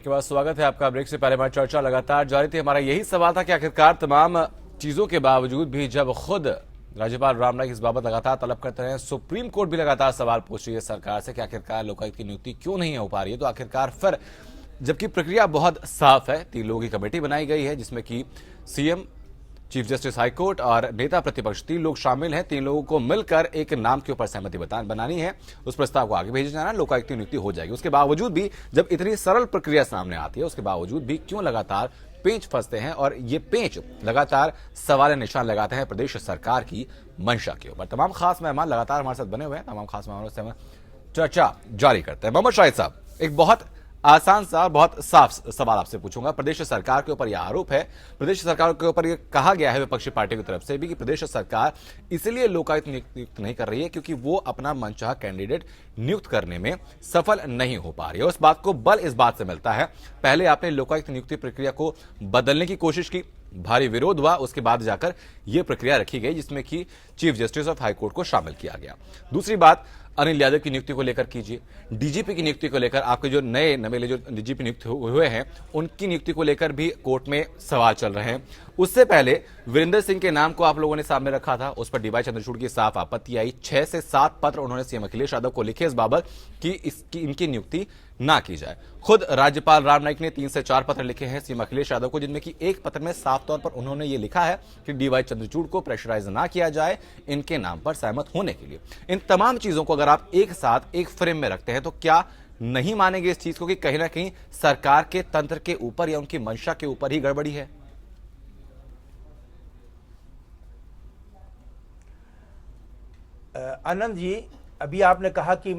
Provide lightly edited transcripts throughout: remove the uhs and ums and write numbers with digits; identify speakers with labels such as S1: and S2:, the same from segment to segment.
S1: के बाद स्वागत है आपका। ब्रेक से पहले हमारी चर्चा लगातार जारी थी। हमारा यही सवाल था कि आखिरकार तमाम चीजों के बावजूद भी जब खुद राज्यपाल राम नाईक इस बाबत लगातार तलब करते रहे, सुप्रीम कोर्ट भी लगातार सवाल पूछ रही है सरकार से कि आखिरकार लोकायुक्त की नियुक्ति क्यों नहीं हो पा रही है, तो आखिरकार फिर जबकि प्रक्रिया बहुत साफ है, 3 लोगों की कमेटी बनाई गई है जिसमें कि सीएम, चीफ जस्टिस हाईकोर्ट और नेता प्रतिपक्ष 3 लोग शामिल हैं। 3 लोगों को मिलकर एक नाम के ऊपर सहमति बनानी है, उस प्रस्ताव को आगे भेजा जाना, लोकायुक्त की नियुक्ति हो जाएगी। उसके बावजूद भी जब इतनी सरल प्रक्रिया सामने आती है, उसके बावजूद भी क्यों लगातार पेंच फंसते हैं और ये पेंच लगातार सवाल निशान लगाते हैं प्रदेश सरकार की मंशा के ऊपर। तमाम खास मेहमान लगातार हमारे साथ बने हुए हैं, तमाम खास मेहमानों से हम चर्चा जारी करते हैं। मोहम्मद शाहिद साहब, एक बहुत आसान सा बहुत साफ सवाल आपसे पूछूंगा। प्रदेश सरकार के ऊपर यह आरोप है, प्रदेश सरकार के ऊपर यह कहा गया है विपक्षी पार्टी की तरफ से भी कि प्रदेश सरकार इसलिए लोकायुक्त नियुक्त नहीं कर रही है क्योंकि वो अपना मनचाहा कैंडिडेट नियुक्त करने में सफल नहीं हो पा रही है। उस बात को बल इस बात से मिलता है, पहले आपने लोकायुक्त नियुक्ति प्रक्रिया को बदलने की कोशिश की, भारी विरोध हुआ, उसके बाद जाकर यह प्रक्रिया रखी गई जिसमें कि चीफ जस्टिस ऑफ हाईकोर्ट को शामिल किया गया। दूसरी बात, अनिल यादव की नियुक्ति को लेकर कीजिए, डीजीपी की नियुक्ति को लेकर आपके जो नए नवेले जो डीजीपी नियुक्त हुए हैं उनकी नियुक्ति को लेकर भी कोर्ट में सवाल चल रहे हैं। उससे पहले वीरेंद्र सिंह के नाम को आप लोगों ने सामने रखा था, उस पर डीवाई चंद्रचूड़ की साफ आपत्ति आई। 6 से 7 पत्र उन्होंने सीएम अखिलेश यादव को लिखे इस बाबत कि इनकी नियुक्ति ना की जाए। खुद राज्यपाल राम नाईक ने 3 से 4 पत्र लिखे हैं सीएम अखिलेश यादव को, जिनमें कि एक पत्र में साफ तौर पर उन्होंने ये लिखा है कि डीवाई चंद्रचूड़ को प्रेशराइज ना किया जाए इनके नाम पर सहमत होने के लिए। इन तमाम चीजों को अगर आप एक साथ एक फ्रेम में रखते हैं तो क्या नहीं मानेंगे इस चीज को कि कहीं ना कहीं सरकार के तंत्र के ऊपर या उनकी मंशा के ऊपर ही गड़बड़ी है?
S2: आनंद जी, अभी आपने कहा कि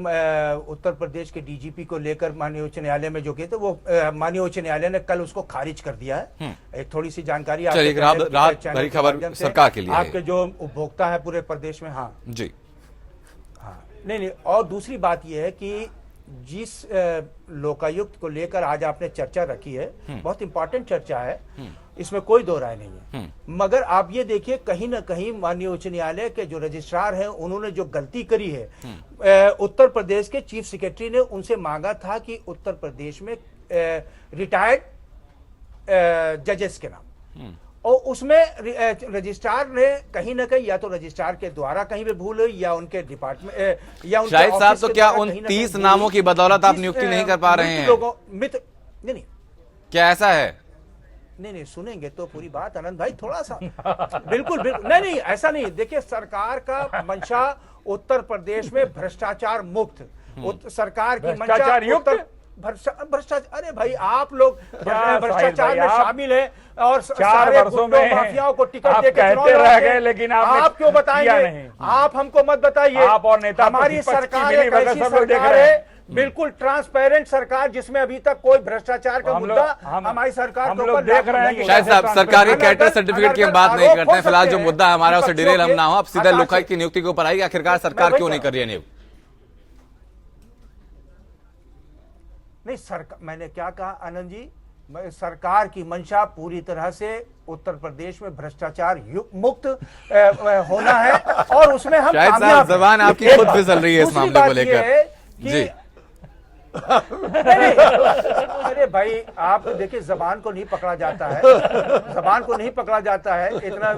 S2: उत्तर प्रदेश के डीजीपी को लेकर माननीय उच्च न्यायालय में जो गए थे वो माननीय उच्च न्यायालय ने कल उसको खारिज कर दिया है। एक थोड़ी सी जानकारी
S1: भरी खबर सरकार के लिए,
S2: आपके जो उपभोक्ता है पूरे प्रदेश में। हाँ
S1: जी,
S2: हाँ, नहीं, और दूसरी बात यह है कि जिस लोकायुक्त को लेकर आज आपने चर्चा रखी है, बहुत इंपॉर्टेंट चर्चा है, इसमें कोई दो राय नहीं है। मगर आप ये देखिए, कहीं ना कहीं माननीय उच्च न्यायालय के जो रजिस्ट्रार हैं उन्होंने जो गलती करी है, उत्तर प्रदेश के चीफ सेक्रेटरी ने उनसे मांगा था कि उत्तर प्रदेश में रिटायर्ड जजेस के नाम, और उसमें रजिस्ट्रार ने कहीं ना कहीं या तो रजिस्ट्रार के द्वारा कहीं पे भूल हुई या उनके डिपार्टमेंट या उनके
S1: शाहिद साहब, तो क्या उन 30 नामों की बदौलत आप नियुक्ति नहीं कर पा रहे हैं?
S2: मित्र नहीं,
S1: क्या ऐसा है?
S2: नहीं, सुनेंगे तो पूरी बात आनंद भाई, थोड़ा सा बिल्कुल नहीं, ऐसा नहीं। देखिए, सरकार का मंशा उत्तर प्रदेश में भ्रष्टाचार मुक्त, सरकार की मंशा भ्रष्टाचार। अरे भाई, आप लोग भ्रष्टाचार में शामिल हैं और
S3: 4 वर्षों में
S2: माफियाओं को टिकट देकर
S3: कहते रह गए, लेकिन
S2: आप क्यों बताएंगे? आप हमको मत बताइए।
S3: आप और नेता
S2: हमारी सरकार एक ऐसी सरकार है, बिल्कुल ट्रांसपेरेंट सरकार, जिसमें अभी तक कोई भ्रष्टाचार का मुद्दा हमारी सरकार के ऊपर
S3: देख रहे हैं।
S1: शायद साहब, सरकारी कैरेक्टर सर्टिफिकेट की हम बात नहीं करते हैं, फिलहाल जो मुद्दा हमारा उसे डिरेल हम ना हो, आप सीधा लोकायुक्त की नियुक्ति के ऊपर आइए। आखिरकार सरकार क्यों नहीं कर रही है नियुक्ति?
S2: नहीं, सरकार, मैंने क्या कहा आनंद जी, सरकार की मंशा पूरी तरह से उत्तर प्रदेश में भ्रष्टाचार मुक्त होना है और उसमें हम
S1: कामयाब। जबान आपकी खुद फिसल रही है इस मामले को लेकर जी।
S2: अरे भाई, आप देखिए, जबान को नहीं पकड़ा जाता है, जबान को नहीं पकड़ा जाता है,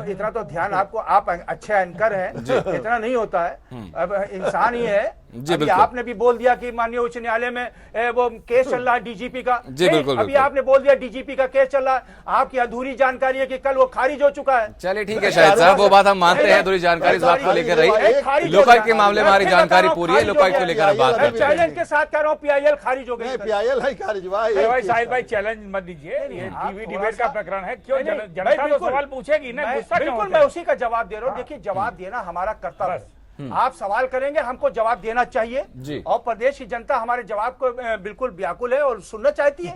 S2: इतना तो ध्यान आपको, आप अच्छे एंकर हैं, इतना नहीं होता है। अब इंसान ही है। अभी आपने भी बोल दिया कि माननीय उच्च न्यायालय में वो केस चल रहा है डीजीपी का। अभी आपने बोल दिया डीजीपी का केस चल रहा है, आपकी अधूरी जानकारी है कि कल वो खारिज हो चुका है।
S1: चलिए ठीक है शाहिद साहब, वो बात हम मानते हैं, अधूरी जानकारी इस बात को लेकर रही। लोकायुक्त के मामले में हमारी जानकारी पूरी है, लोकायुक्त को लेकर बात करते हैं।
S2: चैलेंज के साथ कह रहा हूँ, पीआईएल खारिज हो गई।
S3: पीआईएल है खारिज भाई। शाहिद भाई, चैलेंज मत दीजिए, ये टीवी डिबेट का प्रकरण है। क्यों जनता तो सवाल पूछेगी ना,
S2: बिल्कुल मैं उसी का जवाब दे रहा हूँ। देखिए, जवाब देना हमारा कर्तव्य है। आप सवाल करेंगे, हमको जवाब देना चाहिए और प्रदेश की जनता हमारे जवाब को बिल्कुल व्याकुल है और सुनना चाहती है।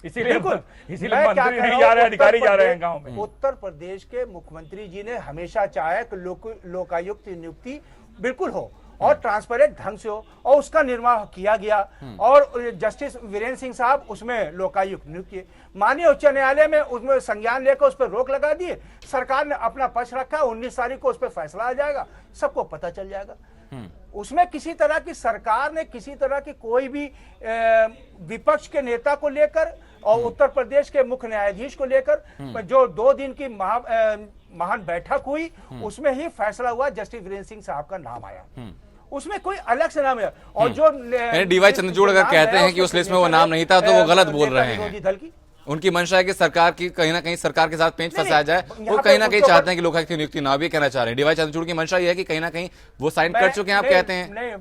S3: इसीलिए मंत्री नहीं जा रहे, अधिकारी जा रहे हैं गांव में।
S2: उत्तर प्रदेश के मुख्यमंत्री जी ने हमेशा चाहा कि लोकायुक्त नियुक्ति बिल्कुल हो और ट्रांसपेरेंट ढंग से हो, और उसका निर्वाह किया गया। और जस्टिस वीरेंद्र सिंह साहब उसमें लोकायुक्त नियुक्त किए, माननीय उच्च न्यायालय में उसमें संज्ञान लेकर उस पर रोक लगा दिए। सरकार ने अपना पक्ष रखा, 19 तारीख को उस पर फैसला आ जाएगा, सबको पता चल जाएगा। उसमें किसी तरह की सरकार ने किसी तरह की कोई भी विपक्ष के नेता को लेकर और उत्तर प्रदेश के मुख्य न्यायाधीश को लेकर जो 2 दिन की महान बैठक हुई, उसमें ही फैसला हुआ, जस्टिस वीरेंद्र सिंह साहब का नाम आया, उसमें कोई अलग से नाम है। और जो
S1: डीवाई चंद्रचूड़ अगर कहते हैं कि उस लिस्ट में वो नाम नहीं था तो वो गलत बोल रहे हैं। उनकी मंशा है कि सरकार की कहीं ना कहीं सरकार के साथ पेंच फंसाया जाए, वो कहीं ना कहीं चाहते हैं कि लोकायुक्त की नियुक्ति ना भी कहना चाह रहे हैं। डीवाई चंद्रचूड़ की मंशा ये है कि कहीं ना कहीं वो साइन कर चुके हैं, आप कहते हैं।
S2: नहीं,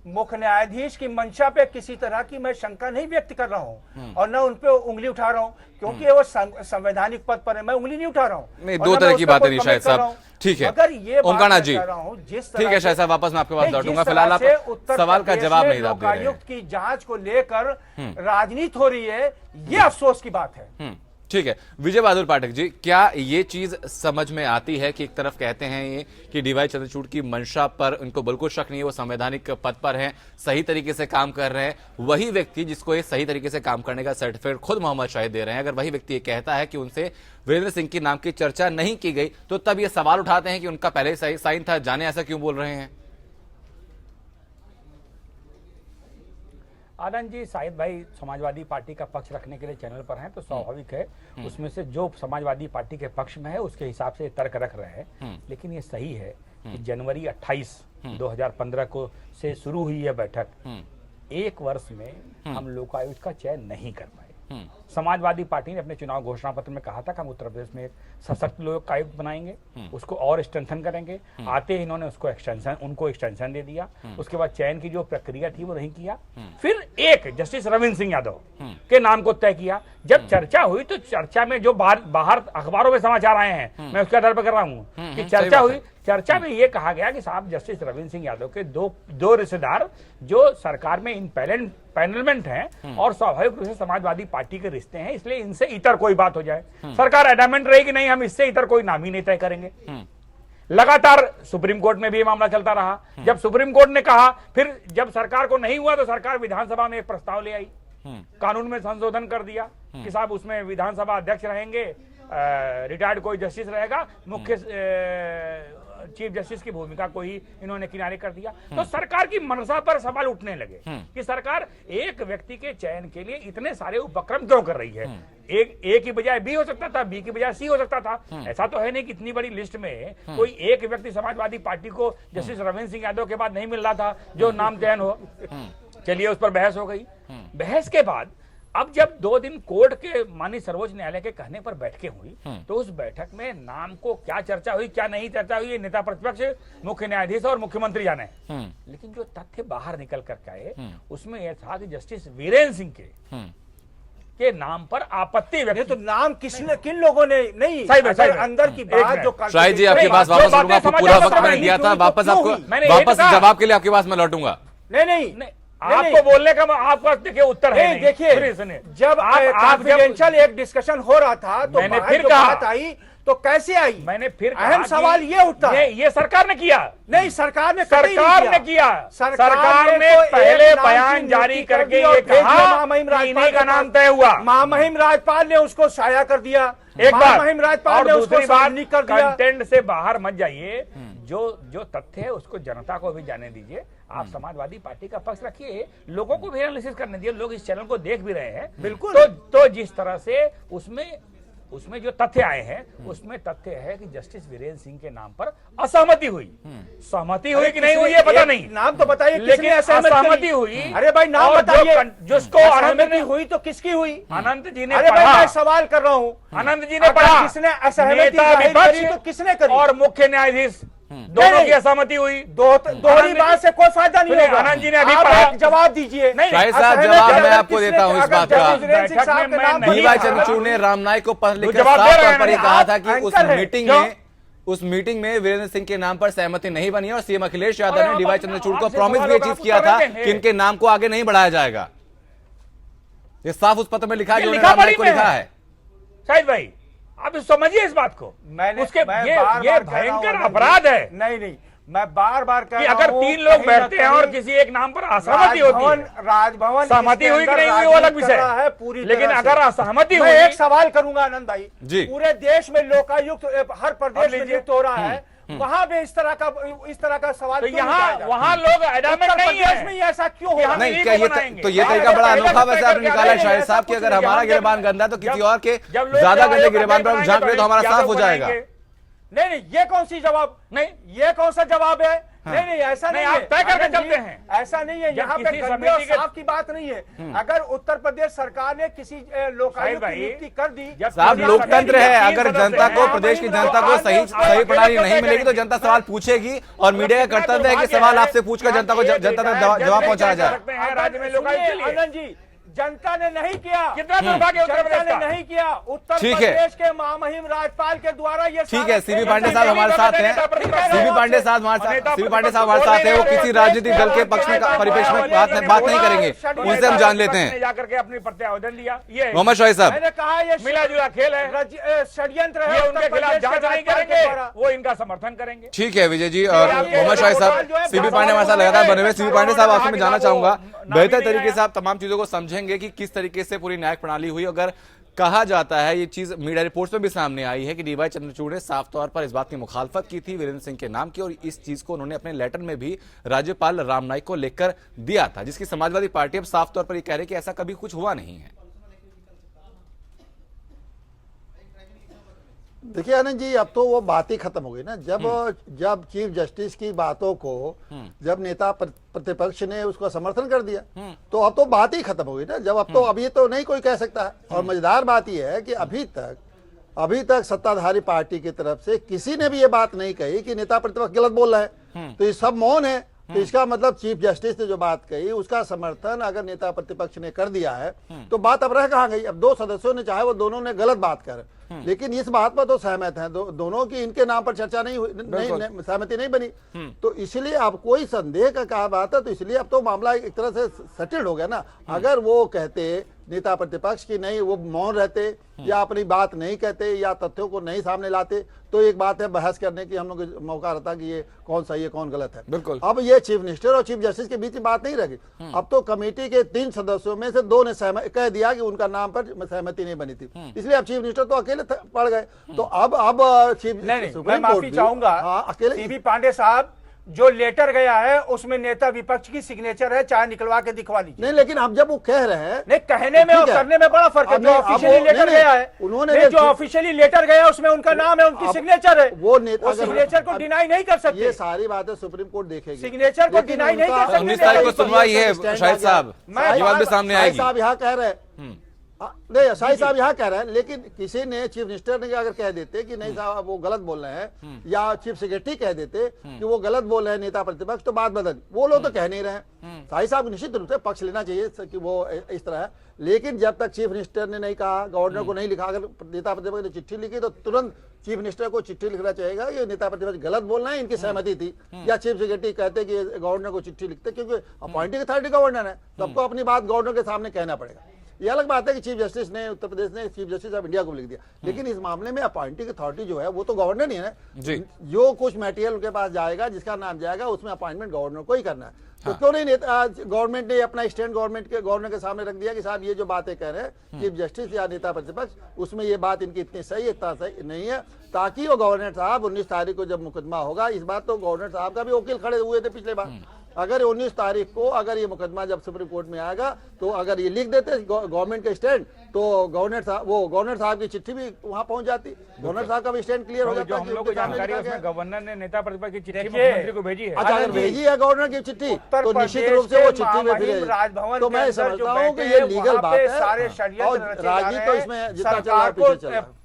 S2: मुख्य न्यायाधीश की मंशा पे किसी तरह की मैं शंका नहीं व्यक्त कर रहा हूं और न उन पे उंगली उठा रहा हूं, क्योंकि वो संवैधानिक पद पर है, मैं उंगली नहीं उठा रहा हूं।
S1: नहीं, दो तरह की बातें नहीं शायद साहब, ठीक है।
S2: अगर ये
S1: ओमकार जी,
S2: जिस
S1: ठीक है शायद साहब, वापस मैं आपके पास लौटूंगा, फिलहाल आप सवाल का जवाब नहीं दे रहे हैं।
S2: लोकायुक्त की जांच को लेकर राजनीति हो रही है, ये अफसोस की बात है।
S1: ठीक है। विजय बहादुर पाठक जी, क्या ये चीज समझ में आती है कि एक तरफ कहते हैं ये कि डीवाई चंद्रचूड़ की मंशा पर उनको बिल्कुल शक नहीं है, वो संवैधानिक पद पर हैं, सही तरीके से काम कर रहे हैं, वही व्यक्ति जिसको ये सही तरीके से काम करने का सर्टिफिकेट खुद मोहम्मद शाहिद दे रहे हैं, अगर वही व्यक्ति ये कहता है कि उनसे वीरेंद्र सिंह के नाम की चर्चा नहीं की गई, तो तब ये सवाल उठाते हैं कि उनका पहले ही साइन था, जाने ऐसा क्यों बोल रहे हैं?
S3: आनंद जी, शाहिद भाई समाजवादी पार्टी का पक्ष रखने के लिए चैनल पर हैं, तो स्वाभाविक है उसमें से जो समाजवादी पार्टी के पक्ष में है उसके हिसाब से तर्क रख रहे हैं। लेकिन ये सही है कि जनवरी 28, 2015 को से शुरू हुई यह बैठक, 1 वर्ष में हम लोकायुक्त का चयन नहीं कर पाए। समाजवादी पार्टी ने अपने चुनाव घोषणा पत्र में कहा था कि हम उत्तर प्रदेश में एक सशक्त लोकायुक्त बनाएंगे, उसको और स्ट्रेंथन करेंगे। आते ही इन्होंने उनको एक्सटेंशन दे दिया। उसके बाद चयन की जो प्रक्रिया थी वो नहीं किया। फिर एक जस्टिस रविंद्र सिंह यादव के नाम को तय किया। जब चर्चा हुई तो चर्चा में जो बाहर अखबारों में समाचार आए हैं, मैं उसके आधार पर कर रहा हूं कि चर्चा हुई। चर्चा में यह कहा गया कि साहब जस्टिस रविंद्र सिंह यादव के दो रिश्तेदार जो सरकार में पैनलमेंट हैं और स्वाभाविक रूप से समाजवादी पार्टी के रिश्ते हैं, इसलिए इनसे इतर कोई बात हो जाए। सरकार एडमेंट रही कि नहीं, हम इससे इतर कोई नाम ही नहीं तय करेंगे। लगातार सुप्रीम कोर्ट में भी ये मामला चलता रहा। जब सुप्रीम कोर्ट ने कहा, फिर जब सरकार को नहीं हुआ तो सरकार विधानसभा में एक प्रस्ताव ले आई, कानून में संशोधन कर दिया कि साहब उसमें विधानसभा अध्यक्ष रहेंगे, रिटायर्ड कोई जस्टिस रहेगा, मुख्य चीफ जस्टिस की भूमिका को ही इन्होंने किनारे कर दिया। तो सरकार की मनसा पर सवाल उठने लगे कि सरकार एक व्यक्ति के चयन के लिए इतने सारे उपक्रम क्यों कर रही है। ए की बजाय बी हो सकता था, बी की बजाय सी हो सकता था। ऐसा तो है नहीं कि इतनी बड़ी लिस्ट में कोई एक व्यक्ति समाजवादी पार्टी को जस्टिस रविंद्र सिंह यादव के बाद नहीं मिल रहा था जो नाम चयन हो। चलिए, उस पर बहस हो गई। बहस के बाद अब जब 2 दिन कोर्ट के माननीय सर्वोच्च न्यायालय के कहने पर बैठकें हुई, तो उस बैठक में नाम को क्या चर्चा हुई क्या नहीं चर्चा हुई, नेता प्रतिपक्ष, मुख्य न्यायाधीश और मुख्यमंत्री जाने। लेकिन जो तथ्य बाहर निकल कर आए उसमें यह था कि जस्टिस वीरेंद्र सिंह के नाम पर आपत्ति व्यक्त।
S2: तो नाम किन लोगों ने नहीं, अंदर की बात जो
S1: शाहिद जी आपके पास वापस लौटूंगा, पूरा वक्त मैंने दिया था, वापस जवाब के लिए आपके पास मैं लौटूंगा।
S2: नहीं,
S3: आपको बोलने का आपका देखिए उत्तर है।
S2: देखिए, जब कॉन्फिडेंशियल एक डिस्कशन हो रहा था तो
S3: मैंने फिर कहा
S2: आई तो कैसे आई,
S3: मैंने फिर
S2: अहम सवाल ये उठता है।
S3: ये सरकार ने किया
S2: नहीं, सरकार ने
S3: किया। सरकार ने पहले बयान जारी करके ये कहा कि इन्हीं का नाम तय हुआ।
S2: महामहिम राज्यपाल ने उसको साया कर दिया।
S3: एक बार
S2: महामहिम राज्यपाल ने उसको सार्वजनिक कर दिया।
S3: कंटेंट से बाहर मत जाइए, जो तथ्य है उसको जनता को भी जाने दीजिए। आप समाजवादी पार्टी का पक्ष रखिए, लोगों को भी एनालिसिस करने दीजिए, लोग इस चैनल को देख भी रहे हैं।
S2: बिल्कुल।
S3: तो जिस तरह से उसमें जो तथ्य आए हैं उसमें तथ्य है कि जस्टिस वीरेंद्र सिंह के नाम पर असहमति हुई। सहमति हुई कि नहीं हुई ये पता नहीं,
S2: नाम तो बताइए,
S3: लेकिन असहमति हुई।
S2: अरे भाई नाम बताइए,
S3: जिसको
S2: असहमति हुई तो किसकी हुई?
S3: अनंत जी ने
S2: अरे भाई मैं सवाल कर रहा हूँ,
S3: अनंत जी ने पढ़ा,
S2: किसने असहमति करी तो किसने करी?
S3: और मुख्य न्यायाधीश दोनों की असहमति हुई।
S2: दोहरी बात से कोई फायदा नहीं होगा।
S3: आनंद जी ने अभी पढ़ा,
S2: जवाब दीजिए।
S1: शाहिद साहब जवाब मैं आपको देता हूं इस बात का। डीवाई चंद्रचूड़ ने रामनायक को पत्र लिखकर साफ तौर पर यह कहा था कि उस मीटिंग में वीरेंद्र सिंह के नाम पर सहमति नहीं बनी और सीएम अखिलेश यादव ने डीवाई चंद्रचूड़ को प्रॉमिस भी ये चीज किया था कि इनके नाम को आगे नहीं बढ़ाया जाएगा। ये साफ उस पत्र में लिखा है जो रामनायक को लिखा है।
S3: शाहिद भाई आप समझिए इस बात को।
S2: मैंने
S3: ये भयंकर अपराध है।
S2: नहीं, मैं बार बार कह
S3: कि
S2: रहा
S3: अगर
S2: हूं,
S3: 3 लोग
S2: कहीं ना
S3: बैठते हैं और
S2: कहीं
S3: किसी एक नाम पर असहमति होती है,
S2: राजभवन
S3: सहमति हुई कि नहीं हुई वो अलग विषय है,
S2: पूरी
S3: लेकिन
S2: तरह से।
S3: अगर असहमति
S2: मैं
S3: हुई,
S2: एक सवाल करूंगा आनंद भाई,
S1: जी।
S2: पूरे देश में लोकायुक्त हर प्रदेश में
S3: लीजिए।
S2: नियुक्त हो रहा है, वहां पे इस तरह का सवाल
S3: तो
S2: क्यों
S3: यहाँ
S2: उठाया जाता है?
S3: वहां लोग एडमेंट
S2: उत्तर
S3: नहीं
S2: प्रदेश में
S3: है।
S2: ये ऐसा क्यों हो रहा है?
S1: नहीं
S3: नहीं
S1: क्या ये
S3: बनाएंगे।
S1: तो ये
S3: हाँ,
S1: तरीका बड़ा
S3: पहले
S1: अनोखा
S3: तो
S1: वैसे
S3: तय
S1: आपने
S3: करके
S1: निकाला है
S3: आए
S1: शाहिद
S3: हैं,
S1: साहब कि
S3: ऐसा
S1: अगर
S3: कुछ
S1: हमारा
S3: नहीं।
S1: गिरबान गंदा तो किसी
S3: जब-
S1: और के
S3: जब लोग
S1: ज्यादा गंदे
S3: आयोग
S1: गिरबान पर हम
S3: बनाएंगे
S1: झांक रहे तो हमारा
S3: यादव
S1: साफ हो जाएगा।
S3: बनाएंगे।
S2: नहीं, ये कौन सी जवाब,
S3: नहीं,
S2: ये कौन सा जवाब है? नहीं, ऐसा नहीं
S3: नहीं,
S2: है।
S3: आप तय करके
S2: आनंद जी,
S3: चलते हैं।
S2: ऐसा नहीं है।
S3: जब
S2: यहाँ पे
S3: किसी
S2: गंदे
S3: समिति
S2: और
S3: के-
S2: साफ की बात नहीं है। अगर उत्तर प्रदेश सरकार ने किसी लोकायुक्त
S3: भाई,
S2: की नियुक्ति कर दी,
S3: जब
S1: साहब
S3: किसी
S1: लोकतंत्र
S3: समिति
S1: है,
S3: के
S1: अगर
S3: 3 सदस्य
S1: जनता को
S3: हैं,
S1: प्रदेश की
S2: आप
S1: जनता को सही
S2: आप
S1: प्रणाली
S3: आप
S1: नहीं मिलेगी तो जनता सवाल पूछेगी और मीडिया का कर्तव्य है कि सवाल आपसे पूछकर जनता को जनता तक जवाब पहुंचाया जाए।
S3: राज्य में लोकायुक्त के लिए
S2: आनंद जी, जनता ने नहीं किया।
S3: कितना दुर्भाग्य है उत्तर
S2: जनता
S3: प्रदेश
S2: ने
S3: का।
S2: नहीं किया। उत्तर
S1: ठीक है।
S2: प्रदेश के महामहिम राज्यपाल के द्वारा ये
S1: ठीक है, सीबी पांडे साहब हमारे साथ हैं,
S3: नेता
S1: सीबी पांडे साहब हमारे साथ हैं, वो किसी राजनीतिक दल के पक्ष में परिपेक्ष में बात नहीं करेंगे, उनसे हम जान लेते हैं।
S3: जाकर के अपनी प्रत्यावेदन दिया, ये
S1: मोहम्मद शाहिद साहब,
S2: मैंने कहा ये
S3: मिला जुला खेल है,
S2: षड्यंत्र
S3: ये
S2: है।
S3: उनके
S2: उत्तर
S3: खिलाफ
S2: प्रदेश
S3: जांच
S2: के
S3: नहीं
S2: राज्यपाल के
S3: करेंगे,
S2: द्वारा।
S3: वो इनका समर्थन करेंगे।
S1: ठीक है विजय जी और मोहम्मद शाहिद साहब, सीबी पांडे हमारे साथ लगातार बने हुए। सीबी पांडे साहब, आपसे मैं जानना चाहूंगा बेहतर तरीके से आप तमाम चीजों को समझेंगे कि किस तरीके से पूरी न्यायिक प्रणाली हुई। अगर कहा जाता है, ये चीज मीडिया रिपोर्ट्स में भी सामने आई है कि डीवाई चंद्रचूड़ ने साफ तौर पर इस बात की मुखालफत की थी वीरेंद्र सिंह के नाम की, और इस चीज को उन्होंने अपने लेटर में भी राज्यपाल राम नाईक को लेकर दिया था, जिसकी समाजवादी पार्टी अब साफ तौर पर ये कह रही है कि ऐसा कभी कुछ हुआ नहीं है।
S4: देखिए आनंद जी, अब तो वो बात ही खत्म हो गई ना। जब चीफ जस्टिस की बातों को जब नेता प्रतिपक्ष ने उसको समर्थन कर दिया तो अब तो बात ही खत्म हो गई ना। जब अब तो अभी तो नहीं कोई कह सकता है। और मजेदार बात यह है कि अभी तक सत्ताधारी पार्टी की तरफ से किसी ने भी ये बात नहीं कही कि नेता प्रतिपक्ष गलत बोल रहा है, तो ये सब मौन है। तो इसका मतलब चीफ जस्टिस ने जो बात कही उसका समर्थन अगर नेता प्रतिपक्ष ने कर दिया है तो बात अब रह कहाँ गई। अब 2 सदस्यों ने, चाहे वो दोनों ने गलत बात कर, लेकिन इस बात पर तो सहमत हैं दोनों की, इनके नाम पर चर्चा नहीं हुई, सहमति नहीं बनी। तो इसलिए अब कोई संदेह का क्या बात है, तो इसलिए अब तो मामला एक तरह से सेटल्ड हो गया ना। अगर वो कहते नेता प्रतिपक्ष की नहीं, वो मौन रहते या अपनी बात नहीं कहते या तथ्यों को नहीं सामने लाते, तो एक बात है बहस करने की, हम लोग को मौका रहता कि ये कौन सही है कौन गलत है।
S1: बिल्कुल।
S4: अब ये चीफ मिनिस्टर और चीफ जस्टिस के बीच में बात नहीं रही। अब तो कमेटी के 3 सदस्यों में से 2 ने कह दिया कि उनका नाम पर सहमति नहीं बनी थी, इसलिए अब चीफ मिनिस्टर तो अकेले पड़ गए। तो अब चीफ
S2: नहीं, मैं
S4: सुप्रीम कोर्ट
S2: माफी
S4: भी-
S2: चाहूंगा।
S4: हाँ, अकेले
S2: सीबी पांडे साहब, जो लेटर गया है उसमें नेता विपक्ष की सिग्नेचर है, चाहे निकलवा के दिखवा लीजिए।
S4: नहीं, लेकिन अब जब वो कह रहे हैं,
S2: नहीं, कहने में और
S4: ठीक है।
S2: करने में बड़ा फर्क है।
S4: अब
S2: जो
S4: नहीं, अब
S2: ऑफिशियली
S4: वो-
S2: लेटर
S4: नहीं,
S2: गया है,
S4: उन्होंने
S2: नहीं, जो
S4: ठीक-
S2: ऑफिशियली लेटर गया उसमें उनका नाम है, उनकी
S4: अब
S2: सिग्नेचर है,
S4: वो अगर-
S2: सिग्नेचर को
S4: अब
S2: डिनाई नहीं कर
S4: ये
S2: सकते।
S4: सारी बातें सुप्रीम कोर्ट देखेगी।
S2: सिग्नेचर को
S4: लेकिन
S2: डिनाई नहीं
S4: उनका-
S2: कर सकते।
S1: 19 तारीख को सुनवाई है
S4: स्टैंड
S1: शाहिद
S4: आ गया।
S1: साहब,
S2: मैं
S1: ये बात भी सामने
S4: शाहिद
S1: आएगी।
S4: साहब यहाँ कह रहे हैं, नहीं शाहिद साहब यहाँ कह रहे हैं, लेकिन किसी ने चीफ मिनिस्टर ने अगर कह देते कि नहीं साहब वो गलत बोल रहे हैं, या चीफ सेक्रेटरी कह देते कि वो गलत बोल रहे हैं नेता प्रतिपक्ष, तो बात बदल। वो लोग तो कह नहीं रहे हैं। शाहिद साहब निश्चित रूप से पक्ष लेना चाहिए कि वो इस तरह है, लेकिन जब तक चीफ मिनिस्टर ने नहीं कहा, गवर्नर को नहीं लिखा, अगर नेता प्रतिपक्ष ने चिट्ठी लिखी तो तुरंत चीफ मिनिस्टर को चिट्ठी लिखना चाहिएगा कि नेता प्रतिपक्ष गलत बोल रहे हैं, इनकी सहमति थी। या चीफ सेक्रेटरी कहते कि गवर्नर को चिट्ठी लिखते, क्योंकि अपॉइंटिंग अथॉरिटी गवर्नर है, सबको अपनी बात गवर्नर के सामने कहना पड़ेगा। ये अलग बात है कि चीफ जस्टिस ने, उत्तर प्रदेश ने चीफ जस्टिस ऑफ इंडिया को लिख दिया, लेकिन इस मामले में अपॉइंटिंग अथॉरिटी जो है वो तो गवर्नर नहीं है ना। जो कुछ मटेरियल उनके पास जाएगा, जिसका नाम जाएगा, उसमें अपॉइंटमेंट गवर्नर को ही करना है। तो क्यों नहीं गवर्नमेंट ने अपना स्टैंड गवर्नमेंट के गवर्नर के सामने रख दिया कि साहब ये जो बातें कह रहे हैं चीफ जस्टिस या नेता प्रतिपक्ष, उसमें ये बात इनकी इतनी सही इतना सही नहीं है, ताकि वो गवर्नर साहब 19 तारीख को जब मुकदमा होगा, इस बात तो गवर्नर साहब का भी वकील खड़े हुए थे पिछले बार, अगर 19 तारीख को अगर ये मुकदमा जब सुप्रीम कोर्ट में आएगा तो अगर ये लिख देते गवर्नमेंट के स्टैंड, तो गवर्नर साहब की चिट्ठी भी वहां पहुंच जाती, गवर्नर साहब का भी स्टैंड क्लियर हो
S3: जो
S4: जाता।
S3: हम लोग को जानकारी है उसमें गवर्नर ने नेता प्रतिपक्ष की चिट्ठी
S2: देखिए,
S3: मुख्यमंत्री को भेजी है।
S4: अच्छा, अगर भेजी है गवर्नर की चिट्ठी तो निश्चित रूप से वो चिट्ठी में फिर
S2: राजभवन
S4: तो मैं समझता हूँ कि ये लीगल बात है,
S2: सारे
S4: और
S2: षड्यंत्र रचे जा
S4: राजनीति
S2: रहे
S4: तो
S2: हैं,
S4: इसमें जितना चल रहा
S2: सरकार
S4: है पीछे चल रहा
S2: को
S4: है।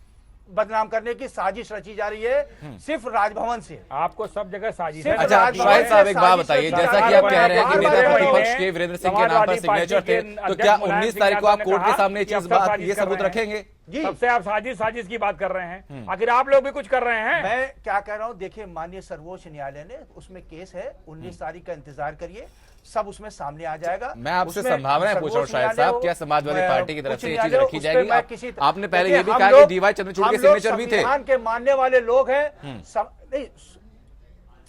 S2: बदनाम करने की साजिश रची जा रही है, सिर्फ राजभवन से।
S3: आपको सब जगह साजिश
S2: सिर्फ
S3: है।
S1: अच्छा
S2: राजभवन
S1: शाहिद
S2: से
S1: साहब एक बात
S2: साजिश
S1: बताइए,
S2: रची
S1: जैसा
S2: जा
S1: कि
S2: रही
S1: आप
S2: है।
S1: कह रहे हैं कि नेता प्रतिपक्ष के वीरेंद्र सिंह के नाम पर
S3: समाजवादी
S1: सिग्नेचर थे,
S3: पार्टी
S1: तो
S3: के
S1: क्या
S3: मुलायम
S1: 19
S3: सिंह
S1: तारीख को
S3: यादव
S1: आप
S3: ने
S1: कोर्ट के
S3: कहा
S1: सामने
S3: कि
S1: चीज
S3: अब
S1: बात,
S3: साजिश
S1: ये
S3: कर
S1: सबूत
S3: रहे हैं।
S1: रखेंगे?
S2: जी।
S3: सबसे आप साजिश की बात कर रहे हैं, आखिर आप लोग भी कुछ कर रहे हैं।
S2: मैं क्या कह रहा हूं, देखिए माननीय सर्वोच्च न्यायालय ने उसमें केस है, 19 तारीख का इंतजार करिए, सब उसमें सामने आ जाएगा।
S1: मैं आपसे
S2: उसमें
S1: संभावनाएं पूछ रहा हूं शाहिद साहब, क्या समाजवादी पार्टी की तरफ से ये चीज रखी जाएगी? आपने पहले ये भी कहा कि डीवाई चंद्रचूड़ के सिग्नेचर भी थे।
S2: संविधान के मानने वाले लोग हैं, नहीं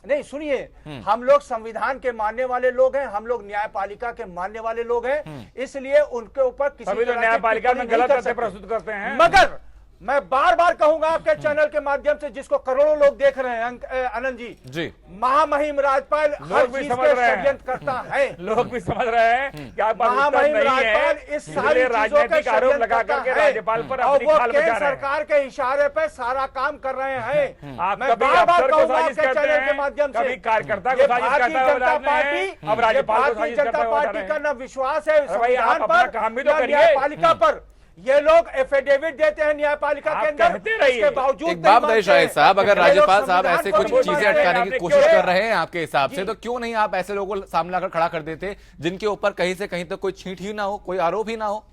S2: नहीं सुनिए, हम लोग संविधान के मानने वाले लोग हैं, हम लोग न्यायपालिका के मानने वाले लोग हैं, इसलिए उनके ऊपर किसी
S3: तभी तो
S2: तरह की
S3: न्यायपालिका में
S2: टिप्पणी
S3: गलत
S2: नहीं कर
S3: तथ्य
S2: सकते।
S3: प्रस्तुत करते हैं।
S2: मगर मैं बार बार कहूंगा आपके चैनल के माध्यम से, जिसको करोड़ों लोग देख रहे हैं आनंद जी, महामहिम राज्यपाल हर
S3: भी
S2: चीज
S3: समझ
S2: के
S3: रहे हैं।
S2: षड्यंत्र करता है।
S3: लोग भी समझ रहे हैं कि आप पास उत्तर
S2: महामहिम
S3: नहीं
S2: राज्यपाल
S3: है,
S2: इस सारी
S3: इसलिए
S2: चीजों के
S3: राजनीतिक आरोप
S2: षड्यंत्र
S3: लगा
S2: करता
S3: करके
S2: है।
S3: राज्यपाल पर
S2: और
S3: अपनी
S2: वो
S3: खाल
S2: केंद्र
S3: बचा रहे हैं।
S2: सरकार के इशारे पे सारा काम कर रहे हैं।
S3: आप
S2: मैं
S3: कभी
S2: बार बार
S3: अफसर को
S2: कहूंगा
S3: साजिश
S2: आपके
S3: करते
S2: चैनल के
S3: हैं,
S2: माध्यम से,
S3: कभी कार्यकर्ता को
S2: ये
S3: साजिश
S2: भारतीय
S3: करता हुआ
S2: जनता
S3: बता रहे हैं,
S2: पार्टी,
S3: अब राज्यपाल को
S2: भारतीय
S3: साजिश
S2: जनता
S3: करता हुआ बता
S2: पार्टी
S3: रहे
S2: का
S3: हैं।
S2: न विश्वास है
S3: अरे भाई, आप
S2: संविधान
S3: अपना
S2: पर,
S3: काम भी तो
S2: न
S3: करिए।
S2: न्यायपालिका पर। ये लोग एफिडेविट देते हैं न्यायपालिका
S3: आप
S2: के अंदर,
S3: कहते रहिए।
S2: इसके बावजूद
S1: एक बात बताइए शाहिद साहब, अगर
S2: ये लोग
S1: राज्यपाल साहब
S2: संविधान
S1: ऐसे
S2: को
S1: कुछ
S2: भी
S1: चीजें
S2: मानते हैं।
S1: अटकाने की
S3: आपने
S1: कोशिश
S3: क्यों-
S1: कर रहे हैं आपके हिसाब से, तो क्यों नहीं आप ऐसे लोगों को सामने आकर खड़ा कर देते जिनके ऊपर कहीं से कहीं तक कोई छींट ही ना हो, कोई आरोप ही ना हो?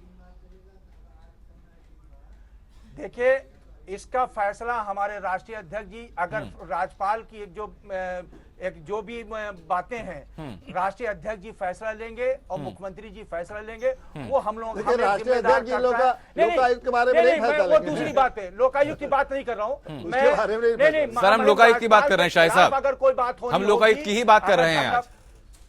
S2: देखिए, इसका फैसला हमारे राष्ट्रीय अध्यक्ष जी, अगर राज्यपाल की एक जो भी बातें हैं, राष्ट्रीय अध्यक्ष जी फैसला लेंगे और मुख्यमंत्री जी फैसला लेंगे, वो हम लोग
S4: देखिए,
S2: हमें
S4: राष्ट्रीय
S2: जिम्मेदार
S4: अध्यक्ष जी
S2: करता है। नहीं, नहीं,
S4: लोकायुक्त के बारे में नहीं
S2: मैं
S4: फैसला
S2: वो
S4: लेंगे।
S2: दूसरी बात है, लोकायुक्त की बात नहीं कर रहा हूँ
S4: उसके बारे में नहीं
S2: नहीं,
S1: सर, हम लोकायुक्त की बात कर रहे हैं शाहिद साहब।
S2: अगर कोई बात होनी
S1: हम लोकायुक्त
S2: होगी,
S1: की ही बात कर रहे हैं
S2: अगर-
S1: आज।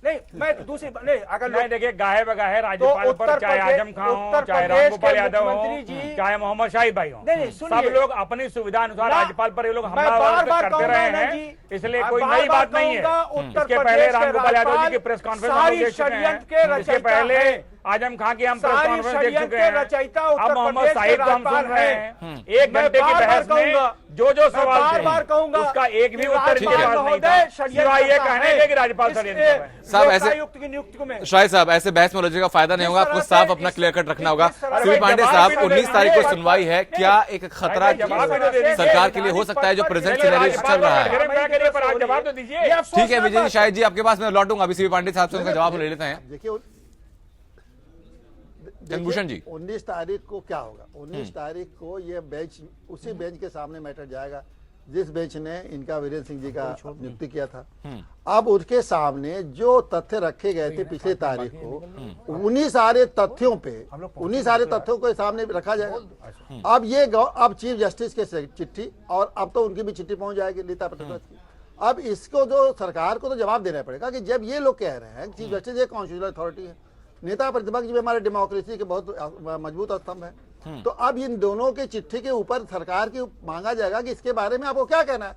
S2: नहीं, मैं दूसरी नहीं, अगर
S3: नहीं, देखिए, गाहे बगाहे
S2: तो
S3: राज्यपाल पर
S2: उत्तर
S3: चाहे
S2: प्रदेश-
S3: आजम खान हो,
S2: उत्तर
S3: चाहे
S2: प्रदेश
S3: रामगोपाल
S2: के
S3: यादव हो,
S2: मुख्यमंत्री जी-
S3: चाहे मोहम्मद शाहिद भाई हो,
S2: नहीं, सुनिए।
S3: सब लोग अपनी सुविधा अनुसार
S2: ना,
S3: राज्यपाल पर ये लोग
S2: मैं
S3: हमला
S2: बार-बार
S3: करते
S2: कहूंगा
S3: रहे
S2: ना
S3: हैं,
S2: जी,
S3: इसलिए
S2: मैं
S3: कोई नई
S2: बार-बार
S3: बात नहीं है।
S2: कहूंगा, उत्तर
S3: इसके
S2: प्रदेश
S3: पहले
S2: के
S3: रामगोपाल यादव जी की
S2: राज्यपाल
S3: प्रेस कॉन्फ्रेंस हम लोग
S2: सारी
S3: देख चुके
S2: षड्यंत्र के
S3: हैं, इसके
S2: रचयिता
S3: पहले
S2: हैं।
S3: आजम खान की हम प्रेस
S2: सारी
S3: कॉन्फ्रेंस देख चुके
S2: षड्यंत्र
S3: हैं।
S2: के रचयिता उत्तर
S3: अब मोहम्मद
S2: प्रदेश के
S3: साहिद को हम सुन
S2: राज्यपाल
S3: रहे
S2: हैं।
S3: हैं, एक
S2: मैं
S3: घंटे की
S2: बार-बार
S3: बहस में
S2: कहूंगा,
S3: जो
S2: मैं
S3: सवाल
S2: बार-बार
S3: थे
S2: कहूंगा,
S3: उसका एक भी
S2: कि
S3: उत्तर इनके
S2: राज्यपाल
S3: पास नहीं
S2: महोदय
S3: था,
S2: षड्यंत्र
S3: सिवाय ये
S2: करता
S3: कहने
S2: है।
S3: के कि राज्यपाल
S2: इस-
S3: षड्यंत्र कर रहे हैं।
S1: साहब, ऐसे-
S2: लोकायुक्त की नियुक्ति में
S1: शाहिद साहब, ऐसे बहस में उलझने का फायदा नहीं होगा, आपको साफ अपना क्लियर कट रखना होगा। सीवी पांडे साहब, 19 तारीख को सुनवाई है, क्या एक खतरा सरकार के लिए हो सकता है जो प्रेजेंट सिनेरियो चल रहा है?
S3: जवाब तो दीजिए।
S1: ठीक है विजय जी, शाहिद जी आपके पास मैं लौटूंगा अभी सीवी पांडे साहब से उनका जवाब ले लेते हैं।
S4: देखिए,
S1: चंद्रभूषण जी,
S4: 19 तारीख को क्या होगा? 19 तारीख को ये बेंच, उसी बेंच के सामने मैटर जाएगा जिस बेंच ने इनका वीरेंद्र सिंह जी का नियुक्ति किया था। अब उसके सामने जो तथ्य रखे गए थे पिछले तारीख को, उन्हीं सारे तथ्यों पे, उन्हीं सारे तथ्यों को सामने रखा जाएगा। अब ये अब चीफ जस्टिस के चिट्ठी, और अब तो उनकी भी चिट्ठी पहुंच जाएगी नीता प्रतिपक्ष की। अब इसको जो सरकार को तो जवाब देना पड़ेगा कि जब ये लोग कह रहे हैं चीफ जस्टिस एक कॉन्स्टिट्यूशनल अथॉरिटी है, नेता प्रतिपक्ष भी हमारे डेमोक्रेसी के बहुत मजबूत स्तंभ है, तो अब इन दोनों के चिट्ठी के ऊपर सरकार की मांगा जाएगा कि इसके बारे में आपको क्या कहना है।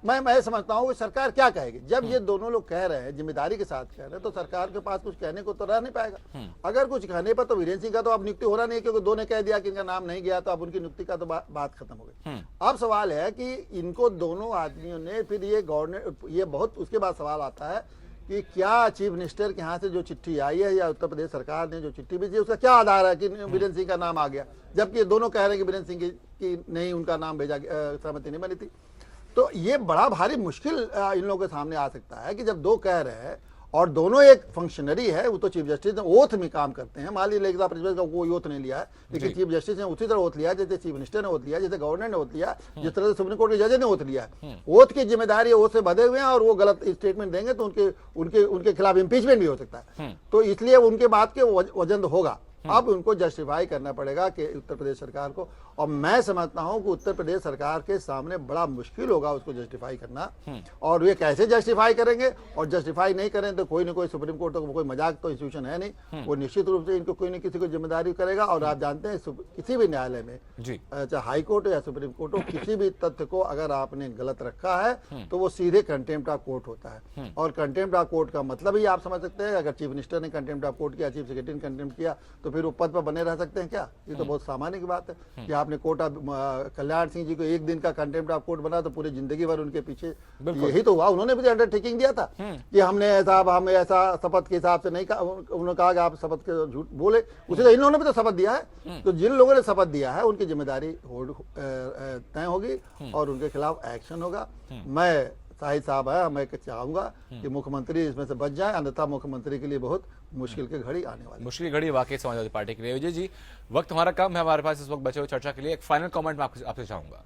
S4: मैं समझता हूँ कि सरकार क्या कहेगी। जब ये दोनों लोग कह रहे हैं, जिम्मेदारी के साथ कह रहे हैं, तो सरकार के पास कुछ कहने को तो रह नहीं पाएगा। अगर कुछ कहने पर तो वीरेंद्र सिंह का तो अब नियुक्ति हो रहा नहीं है, क्योंकि दो ने कह दिया कि इनका नाम नहीं गया, तो अब उनकी नियुक्ति का तो बात खत्म हो गई। अब सवाल है कि इनको दोनों आदमियों ने फिर ये गवर्नर, ये बहुत उसके बाद सवाल आता है कि क्या चीफ मिनिस्टर के यहाँ से जो चिट्ठी आई है या उत्तर प्रदेश सरकार ने जो चिट्ठी भेजी, उसका क्या आधार है कि वीरेंद्र सिंह का नाम आ गया, जबकि ये दोनों कह रहे हैं कि वीरेंद्र सिंह की नहीं, उनका नाम भेजा, सहमति नहीं बनी थी। तो ये बड़ा भारी मुश्किल इन लोगों के सामने आ सकता है कि जब दो कह रहे हैं और दोनों एक फंक्शनरी है, वो तो चीफ जस्टिस ने ओथ में काम करते हैं। मान लीजिए लेखा प्रतिपक्ष का कोई ओथ नहीं लिया है, लेकिन चीफ जस्टिस ने उसी तरह ओथ लिया जैसे चीफ मिनिस्टर ने ओथ लिया, जैसे गवर्नर ने ओथ लिया, जिस तरह से सुप्रीम कोर्ट के जज ने ओथ लिया है। ओथ की जिम्मेदारी ओथ से बधे हुए हैं, और वो गलत स्टेटमेंट देंगे तो उनके खिलाफ इम्पीचमेंट भी हो सकता है। तो इसलिए उनके बात के वजन होगा। अब उनको जस्टिफाई करना पड़ेगा कि उत्तर प्रदेश सरकार को, और मैं समझता हूं कि उत्तर प्रदेश सरकार के सामने बड़ा मुश्किल होगा उसको जस्टिफाई करना। और वे कैसे जस्टिफाई करेंगे, और जस्टिफाई नहीं करें तो कोई ना कोई सुप्रीम कोर्ट तो कोई मजाक तो इंस्टीट्यूशन है नहीं, वो निश्चित रूप से इनको कोई न किसी को जिम्मेदारी करेगा। और आप जानते हैं किसी भी न्यायालय में, चाहे हाई कोर्ट हो या सुप्रीम कोर्ट हो, किसी भी तथ्य को अगर आपने गलत रखा है तो वो सीधे कंटेम्प्ट ऑफ कोर्ट होता है। और कंटेम्प्ट ऑफ कोर्ट का मतलब ही आप समझ सकते हैं, अगर चीफ मिनिस्टर ने कंटेम्प्ट ऑफ कोर्ट किया, चीफ सेक्रेटरी ने कंटेम्प्ट किया, तो फिर वो पद पर बने रह सकते हैं क्या? ये तो बहुत सामान्य की बात है कि आपने कोर्ट ऑफ कल्याण सिंह जी को एक दिन का कंटेम्प्ट ऑफ कोर्ट बना, तो पूरी जिंदगी भर उनके पीछे यही तो हुआ। उन्होंने भी अंडरटेकिंग दिया था कि हमने ऐसा शपथ के हिसाब से नहीं कहा। उन्होंने कहा कि आप शपथ के झूठ बोले, उसे तो इन्होंने भी तो शपथ दिया है। तो जिन लोगों ने शपथ दिया है उनकी जिम्मेदारी तय होगी और उनके खिलाफ एक्शन होगा। मैं शाहिद साहब है, मैं चाहूंगा कि मुख्यमंत्री इसमें से बच जाए, अन्यथा मुख्यमंत्री के लिए बहुत मुश्किल की घड़ी आने वाली।
S1: मुश्किल घड़ी वाकई समाजवादी पार्टी के लिए। विजय जी, वक्त हमारा कम है हमारे पास इस वक्त बचे हुए चर्चा के लिए। एक फाइनल कमेंट मैं आपसे चाहूंगा।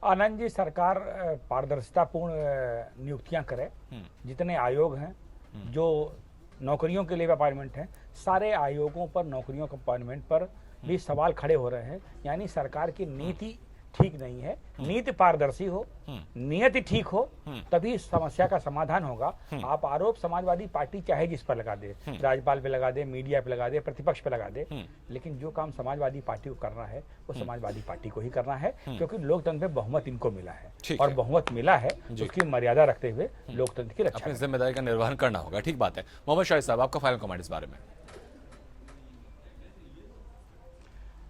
S3: आनंद जी, सरकार पारदर्शितापूर्ण नियुक्तियां करे। जितने आयोग हैं जो नौकरियों के लिए अपॉइंटमेंट हैं, सारे आयोगों पर, नौकरियों के अपॉइंटमेंट पर भी सवाल खड़े हो रहे हैं। यानी सरकार की नीति ठीक नहीं है। नीति पारदर्शी हो, नियति ठीक हो, तभी इस समस्या का समाधान होगा। आप आरोप समाजवादी पार्टी चाहे जिस पर लगा दे, राज्यपाल पे लगा दे, मीडिया पे लगा दे, प्रतिपक्ष पे लगा दे, लेकिन जो काम समाजवादी पार्टी को करना है वो समाजवादी पार्टी को ही करना है, क्योंकि लोकतंत्र में बहुमत इनको मिला है
S1: ठीक
S3: और
S1: है।
S3: बहुमत मिला है, उसकी मर्यादा रखते हुए लोकतंत्र की रक्षा
S1: अपनी जिम्मेदारी का निर्वहन करना होगा। ठीक बात है। मोहम्मद शाहिद साहब, आपका फाइनल कमेंट इस बारे में।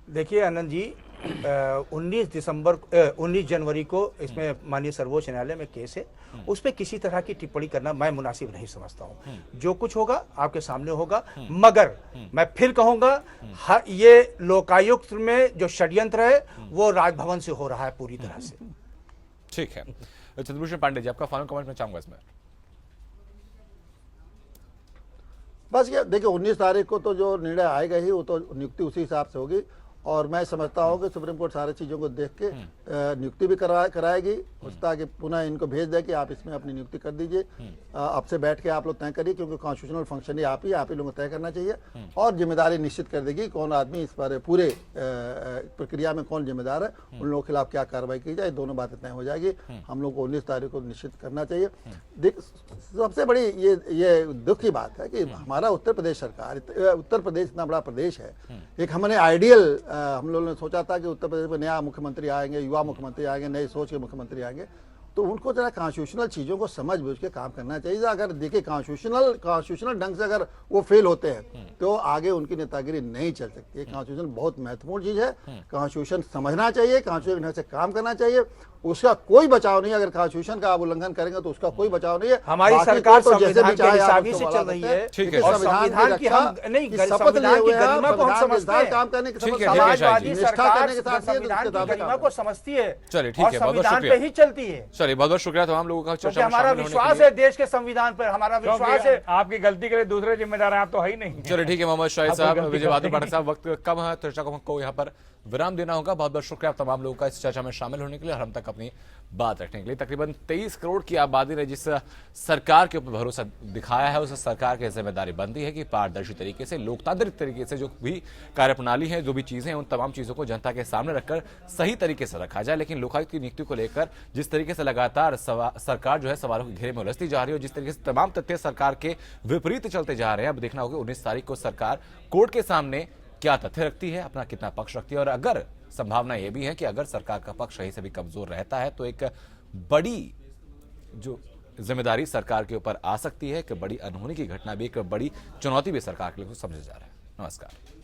S2: देखिए आनंद जी, 19 जनवरी को इसमें माननीय सर्वोच्च न्यायालय में केस है, उस पर किसी तरह की टिप्पणी करना मैं मुनासिब नहीं समझता हूं। जो कुछ होगा आपके सामने होगा, मगर मैं फिर कहूंगा ये लोकायुक्त में जो षड्यंत्र है वो राजभवन से हो रहा है पूरी तरह से।
S1: ठीक है। चंद्रभूषण पांडे जी, आपका फाइनल कमेंट मैं चाहूंगा इसमें।
S4: बस ये देखिए 19 तारीख को तो जो निर्णय आएगा ही, वो तो नियुक्ति उसी हिसाब से होगी। और मैं समझता हूँ कि सुप्रीम कोर्ट सारी चीज़ों को देख के नियुक्ति भी कराएगी, ताकि पुनः इनको भेज दे कि आप इसमें अपनी नियुक्ति कर दीजिए। अब से बैठ के आप लोग तय करिए, क्योंकि कॉन्स्टिट्यूशनल फंक्शन ही आप ही लोगों को तय करना चाहिए। और जिम्मेदारी निश्चित कर देगी कौन आदमी इस पर पूरे प्रक्रिया में कौन जिम्मेदार है, उन लोगों के खिलाफ क्या कार्रवाई की जाए, दोनों बातें तय हो जाएगी। हम लोग को 19 तारीख को निश्चित करना चाहिए। सबसे बड़ी ये दुख की बात है कि हमारा उत्तर प्रदेश सरकार, उत्तर प्रदेश इतना बड़ा प्रदेश है, एक हमने आइडियल हम लोगों ने सोचा था कि उत्तर प्रदेश में नया मुख्यमंत्री आएंगे, युवा मुख्यमंत्री आएंगे, नई सोच के मुख्यमंत्री आएंगे, तो उनको जरा कॉन्स्टिट्यूशनल चीज़ों को समझ बूझ के काम करना चाहिए। अगर देखिए कॉन्स्टिट्यूशनल ढंग से अगर वो फेल होते हैं तो आगे उनकी नेतागिरी नहीं चल सकती है। कॉन्स्टिट्यूशन बहुत महत्वपूर्ण चीज़ है, कॉन्स्टिट्यूशन समझना चाहिए, कॉन्स्टिट्यूशन ढंग से काम करना चाहिए, उसका कोई बचाव नहीं है। अगर कॉन्स्टिट्यूशन का आप उल्लंघन करेंगे तो उसका कोई बचाव नहीं है।
S2: हमारी
S4: बाकी
S2: सरकार
S4: तो जैसे भी
S2: संविधान के
S4: चाहे आप
S2: हिसाब
S4: उसको
S2: से
S4: बता
S2: चल रही
S4: सकते हैं।
S2: है,
S1: ठीक है।
S2: और
S4: संविधान
S2: संविधान की हम नहीं, संविधान की गरिमा को हम समझते हैं।
S4: काम करने के
S1: ठीक है,
S2: समाजवादी
S1: निष्ठा
S2: सरकार
S4: करने के साथ ही
S2: संविधान की
S4: किताबें
S2: गरिमा
S4: काम
S2: को समझती है
S1: चलिए, ठीक
S2: और
S1: है, बहुत-बहुत
S2: संविधान
S1: शुक्रिया।
S2: पे ही चलती है,
S1: चलिए, बहुत बहुत शुक्रिया तमाम लोगों का
S2: क्योंकि
S1: चर्चा में
S2: हमारा
S1: शामिल होने के
S2: विश्वास
S1: लिए।
S2: है देश के संविधान पर, हमारा विश्वास है।
S3: आपकी गलती के लिए दूसरे जिम्मेदार हैं, आप तो है ही नहीं।
S1: चलिए, ठीक है। मोहम्मद शाहिद
S3: आप
S1: साहब,
S3: गलती
S1: विजय बहादुर
S3: करते
S1: पाठक साहब, वक्त कम है, चर्चा को हमको यहाँ पर विराम देना होगा। बहुत बहुत शुक्रिया आप तमाम लोगों का इस चर्चा में शामिल होने के लिए और हम तक अपनी बात रखने के लिए। तकरीबन 23 करोड़ की आबादी ने जिस सरकार के ऊपर भरोसा दिखाया है, उस सरकार की जिम्मेदारी बनती है कि पारदर्शी तरीके से, लोकतांत्रिक तरीके से जो भी कार्यप्रणाली है, जो भी चीजें हैं, उन तमाम चीजों को जनता के सामने रखकर सही तरीके से रखा जाए। लेकिन लोकायुक्त की नियुक्ति को लेकर जिस तरीके से लगातार सरकार जो है सवालों के घेरे में उलझती जा रही है, जिस तरीके से तमाम तथ्य सरकार के विपरीत चलते जा रहे हैं, अब देखना होगा 19 तारीख को सरकार कोर्ट के सामने क्या तथ्य रखती है, अपना कितना पक्ष रखती है। और अगर संभावना यह भी है कि अगर सरकार का पक्ष सही से भी कमजोर रहता है तो एक बड़ी जो जिम्मेदारी सरकार के ऊपर आ सकती है, एक बड़ी अनहोनी की घटना भी, एक बड़ी चुनौती भी सरकार के लिए समझा जा रहा है। नमस्कार।